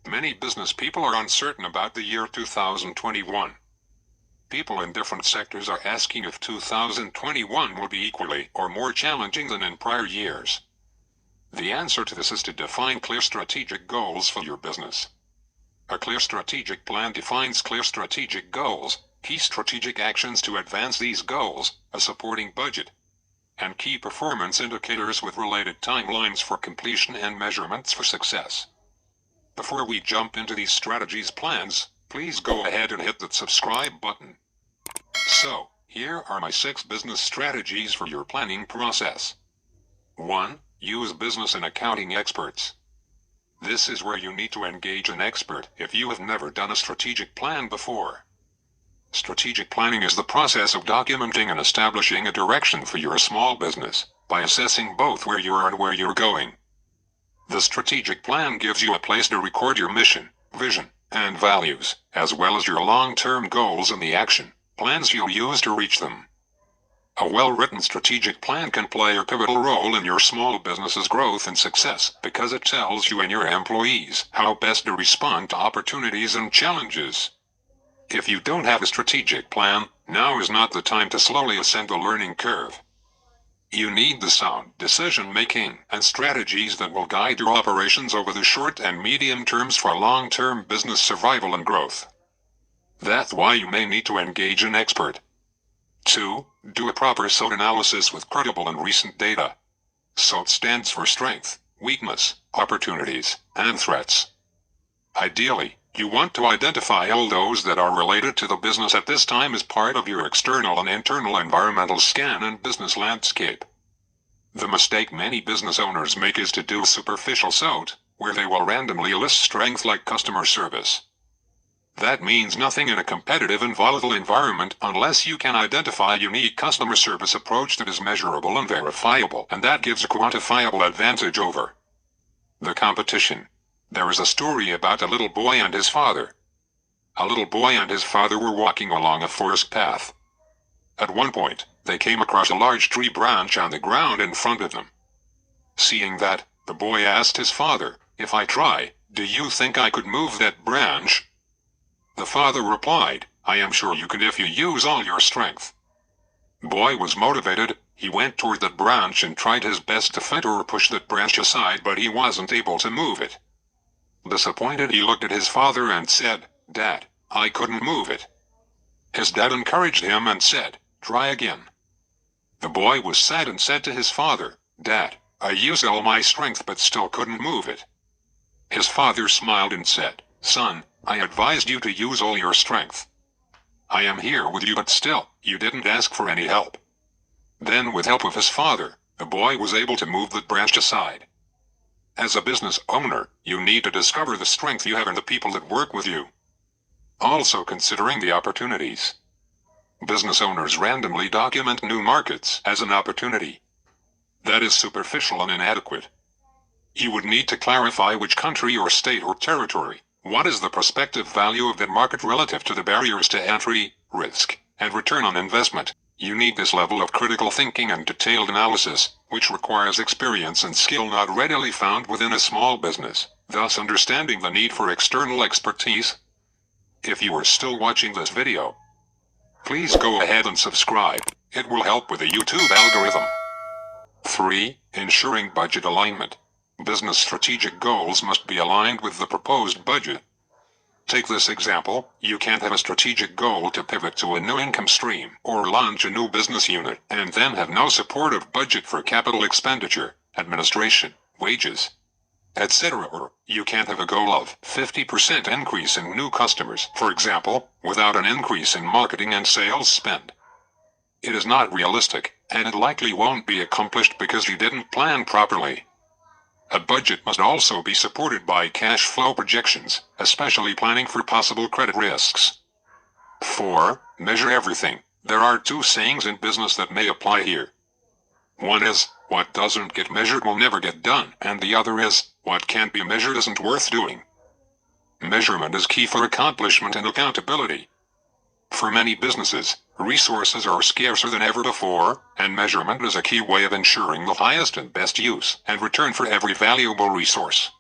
Many business people are uncertain about the year 2021. People in different sectors are asking if 2021 will be equally or more challenging than in prior years. The answer to this is to define clear strategic goals for your business. A clear strategic plan defines clear strategic goals, key strategic actions to advance these goals, a supporting budget, and key performance indicators with related timelines for completion and measurements for success. Before we jump into these strategies plans, please go ahead and hit that subscribe button. So, here are my 6 business strategies for your planning process. 1. Use business and accounting experts. This is where you need to engage an expert if you have never done a strategic plan before. Strategic planning is the process of documenting and establishing a direction for your small business, by assessing both where you are and where you're going. The strategic plan gives you a place to record your mission, vision, and values, as well as your long-term goals and the action plans you'll use to reach them. A well-written strategic plan can play a pivotal role in your small business's growth and success because it tells you and your employees how best to respond to opportunities and challenges. If you don't have a strategic plan, now is not the time to slowly ascend the learning curve. You need the sound decision-making and strategies that will guide your operations over the short and medium terms for long-term business survival and growth. That's why you may need to engage an expert. 2. Do a proper SWOT analysis with credible and recent data. SWOT stands for strength, weakness, opportunities, and threats. Ideally, you want to identify all those that are related to the business at this time as part of your external and internal environmental scan and business landscape. The mistake many business owners make is to do superficial SWOT, where they will randomly list strengths like customer service. That means nothing in a competitive and volatile environment unless you can identify a unique customer service approach that is measurable and verifiable, and that gives a quantifiable advantage over the competition. There is a story about a little boy and his father. A little boy and his father were walking along a forest path. At one point, they came across a large tree branch on the ground in front of them. Seeing that, the boy asked his father, "If I try, do you think I could move that branch?" The father replied, "I am sure you could if you use all your strength." The boy was motivated. He went toward that branch and tried his best to fight or push that branch aside, but he wasn't able to move it. Disappointed, he looked at his father and said, "Dad, I couldn't move it." His dad encouraged him and said, "Try again." The boy was sad and said to his father, "Dad, I used all my strength but still couldn't move it." His father smiled and said, "Son, I advised you to use all your strength. I am here with you, but still, you didn't ask for any help." Then, with help of his father, the boy was able to move the branch aside. As a business owner, you need to discover the strength you have in the people that work with you. Also considering the opportunities. Business owners randomly document new markets as an opportunity. That is superficial and inadequate. You would need to clarify which country or state or territory. What is the prospective value of that market relative to the barriers to entry, risk, and return on investment? You need this level of critical thinking and detailed analysis, which requires experience and skill not readily found within a small business, thus understanding the need for external expertise. If you are still watching this video, please go ahead and subscribe. It will help with the YouTube algorithm. 3. Ensuring budget alignment. Business strategic goals must be aligned with the proposed budget. Take this example, you can't have a strategic goal to pivot to a new income stream or launch a new business unit and then have no supportive budget for capital expenditure, administration, wages, etc. Or you can't have a goal of 50% increase in new customers, for example, without an increase in marketing and sales spend. It is not realistic, and it likely won't be accomplished because you didn't plan properly. A budget must also be supported by cash flow projections, especially planning for possible credit risks. 4. Measure everything. There are 2 sayings in business that may apply here. One is, what doesn't get measured will never get done, and the other is, what can't be measured isn't worth doing. Measurement is key for accomplishment and accountability. For many businesses, resources are scarcer than ever before, and measurement is a key way of ensuring the highest and best use and return for every valuable resource.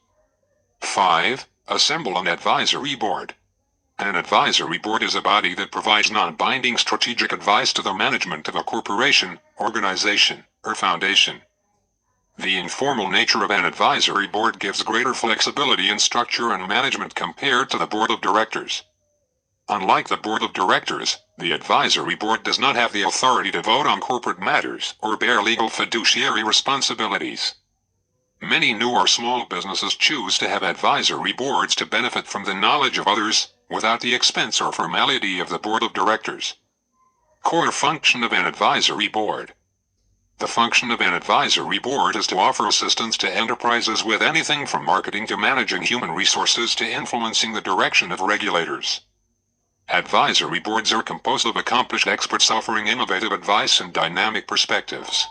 5. Assemble an advisory board. An advisory board is a body that provides non-binding strategic advice to the management of a corporation, organization, or foundation. The informal nature of an advisory board gives greater flexibility in structure and management compared to the board of directors. Unlike the board of directors, the advisory board does not have the authority to vote on corporate matters or bear legal fiduciary responsibilities. Many new or small businesses choose to have advisory boards to benefit from the knowledge of others, without the expense or formality of the board of directors. Core function of an advisory board. The function of an advisory board is to offer assistance to enterprises with anything from marketing to managing human resources to influencing the direction of regulators. Advisory boards are composed of accomplished experts offering innovative advice and dynamic perspectives.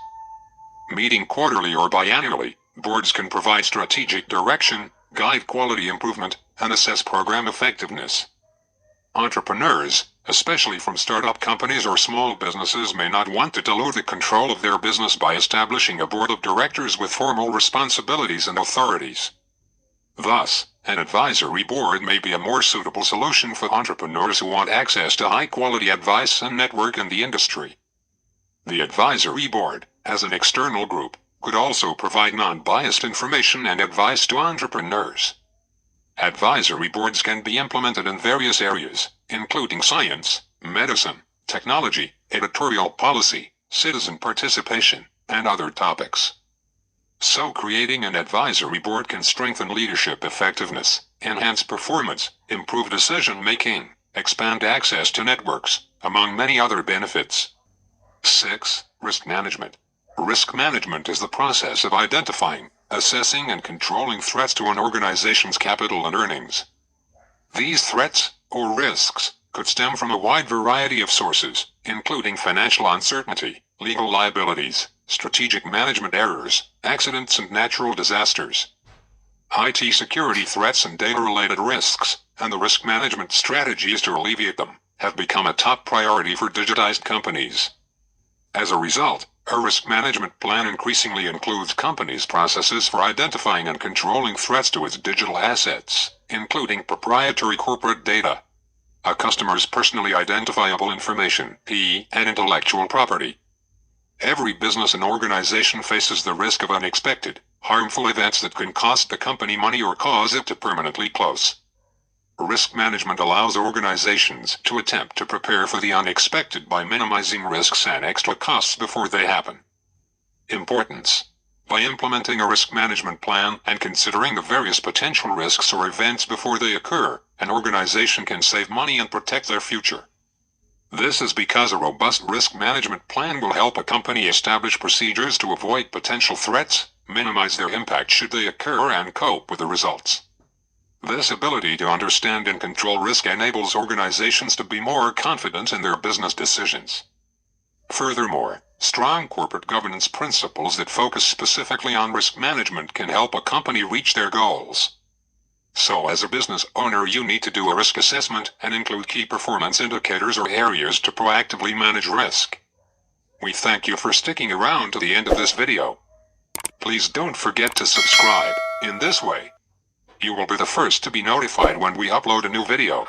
Meeting quarterly or biannually, boards can provide strategic direction, guide quality improvement, and assess program effectiveness. Entrepreneurs, especially from startup companies or small businesses, may not want to dilute the control of their business by establishing a board of directors with formal responsibilities and authorities. Thus, an advisory board may be a more suitable solution for entrepreneurs who want access to high-quality advice and network in the industry. The advisory board, as an external group, could also provide non-biased information and advice to entrepreneurs. Advisory boards can be implemented in various areas, including science, medicine, technology, editorial policy, citizen participation, and other topics. So creating an advisory board can strengthen leadership effectiveness, enhance performance, improve decision-making, expand access to networks, among many other benefits. 6. Risk management. Risk management is the process of identifying, assessing, and controlling threats to an organization's capital and earnings. These threats, or risks, could stem from a wide variety of sources, including financial uncertainty, legal liabilities, strategic management errors, accidents and natural disasters. IT security threats and data-related risks, and the risk management strategies to alleviate them, have become a top priority for digitized companies. As a result, a risk management plan increasingly includes companies' processes for identifying and controlling threats to its digital assets, including proprietary corporate data, a customer's personally identifiable information, and intellectual property. Every business and organization faces the risk of unexpected, harmful events that can cost the company money or cause it to permanently close. Risk management allows organizations to attempt to prepare for the unexpected by minimizing risks and extra costs before they happen. Importance. By implementing a risk management plan and considering the various potential risks or events before they occur, an organization can save money and protect their future. This is because a robust risk management plan will help a company establish procedures to avoid potential threats, minimize their impact should they occur, and cope with the results. This ability to understand and control risk enables organizations to be more confident in their business decisions. Furthermore, strong corporate governance principles that focus specifically on risk management can help a company reach their goals. So as a business owner, you need to do a risk assessment and include key performance indicators or areas to proactively manage risk. We thank you for sticking around to the end of this video. Please don't forget to subscribe. In this way, you will be the first to be notified when we upload a new video.